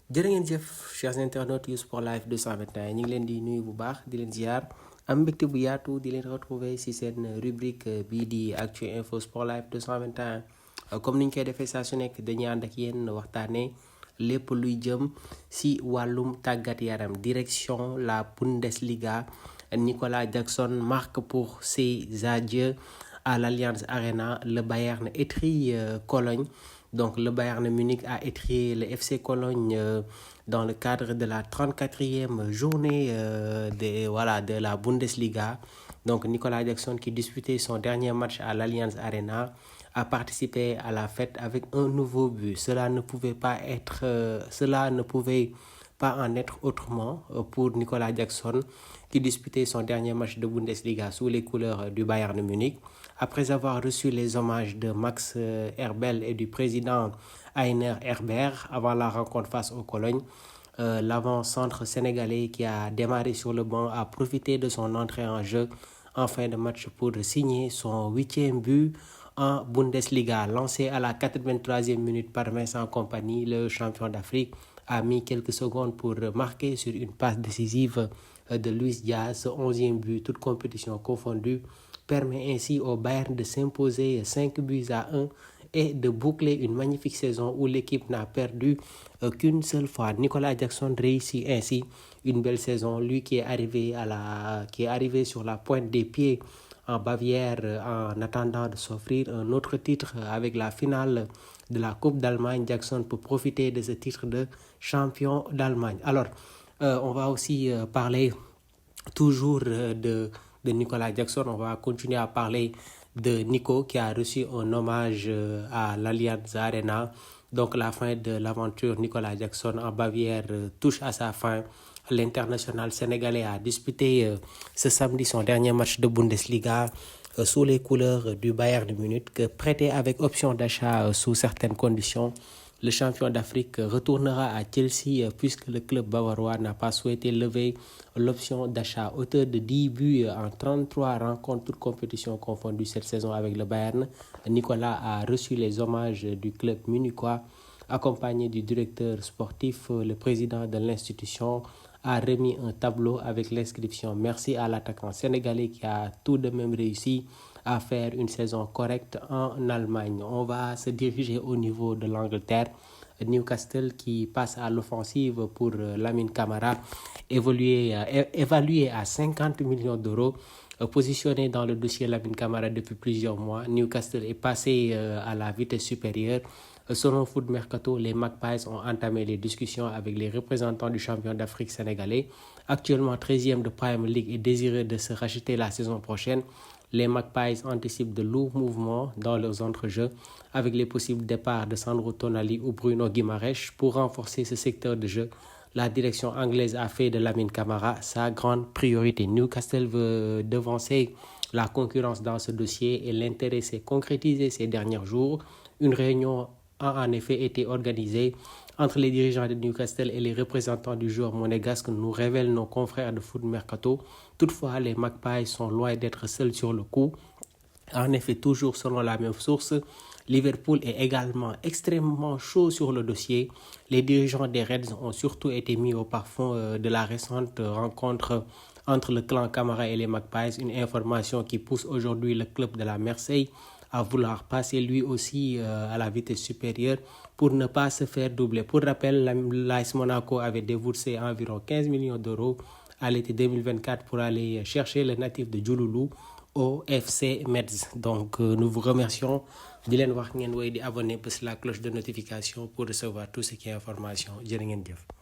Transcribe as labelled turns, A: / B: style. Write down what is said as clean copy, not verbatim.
A: jërë ngeen jëf chers internautes yu Sport Life 221 ñu ngi leen di nuyu bu baax di leen ziar am mbégte bu yaatu di leen retrouver ci seen rubrique bii di Actu Info Sport Life 221 comme ni ñu koy defee saa su nekk dañuy ànd ak yéen waxtaanee lépp luy jëm ci wàllum tàggat yaram direction la Bundesliga. Nicolas Jackson marque pour ses adieux à l'Allianz Arena. Le Bayern étrille Cologne. Donc le Bayern Munich a étrié le FC Cologne dans le cadre de la 34e journée de la Bundesliga. Donc Nicolas Jackson, qui disputait son dernier match à l'Allianz Arena, a participé à la fête avec un nouveau but. Cela ne pouvait pas en être autrement pour Nicolas Jackson, qui disputait son dernier match de Bundesliga sous les couleurs du Bayern Munich. Après avoir reçu les hommages de Max Eberl et du président Heiner Herbert avant la rencontre face au Cologne, l'avant-centre sénégalais qui a démarré sur le banc a profité de son entrée en jeu en fin de match pour signer son 8e but en Bundesliga. Lancé à la 83e minute par Vincent Kompany, le champion d'Afrique a mis quelques secondes pour marquer sur une passe décisive de Luis Diaz. Ce 11e but, toute compétition confondue, permet ainsi au Bayern de s'imposer 5-1 et de boucler une magnifique saison où l'équipe n'a perdu qu'une seule fois. Nicolas Jackson réussit ainsi une belle saison, lui qui est arrivé sur la pointe des pieds en Bavière en attendant de s'offrir un autre titre avec la finale de la Coupe d'Allemagne. Jackson peut profiter de ce titre de champion d'Allemagne. Alors, on va aussi parler toujours de Nicolas Jackson. On va continuer à parler de Nico, qui a reçu un hommage à l'Allianz Arena. Donc la fin de l'aventure Nicolas Jackson en Bavière touche à sa fin. L'international sénégalais a disputé ce samedi son dernier match de Bundesliga sous les couleurs du Bayern Munich, prêté avec option d'achat sous certaines conditions. Le champion d'Afrique retournera à Chelsea puisque le club bavarois n'a pas souhaité lever l'option d'achat. Auteur de 10 buts en 33 rencontres, toutes compétitions confondues cette saison avec le Bayern, Nicolas a reçu les hommages du club munichois. Accompagné du directeur sportif, le président de l'institution a remis un tableau avec l'inscription « Merci à l'attaquant sénégalais qui a tout de même réussi à faire une saison correcte en Allemagne ». On va se diriger au niveau de l'Angleterre. Newcastle qui passe à l'offensive pour Lamine Camara, évalué à 50 millions d'euros. Positionné dans le dossier Lamine Camara depuis plusieurs mois, Newcastle est passé à la vitesse supérieure. Selon Foot Mercato, les Magpies ont entamé les discussions avec les représentants du champion d'Afrique sénégalais. Actuellement 13e de Premier League et désireux de se racheter la saison prochaine, les Magpies anticipent de lourds mouvements dans leurs entrejeux avec les possibles départs de Sandro Tonali ou Bruno Guimaraes. Pour renforcer ce secteur de jeu, la direction anglaise a fait de Lamine Camara sa grande priorité. Newcastle veut devancer la concurrence dans ce dossier et l'intérêt s'est concrétisé ces derniers jours. Une réunion a en effet été organisée entre les dirigeants de Newcastle et les représentants du joueur monégasque, nous révèlent nos confrères de Foot Mercato. Toutefois, les Magpies sont loin d'être seuls sur le coup. En effet, toujours selon la même source, Liverpool est également extrêmement chaud sur le dossier. Les dirigeants des Reds ont surtout été mis au parfum de la récente rencontre entre le clan Camara et les Magpies, une information qui pousse aujourd'hui le club de la Marseille à vouloir passer lui aussi à la vitesse supérieure pour ne pas se faire doubler. Pour rappel, l'AS Monaco avait déboursé environ 15 millions d'euros à l'été 2024 pour aller chercher le natif de Diouloulou au FC Metz. Donc nous vous remercions. Di leen wax ngeen woy di abonné bës la cloche de notification pour recevoir tout ce qui est information. Jërë ngeen jëf.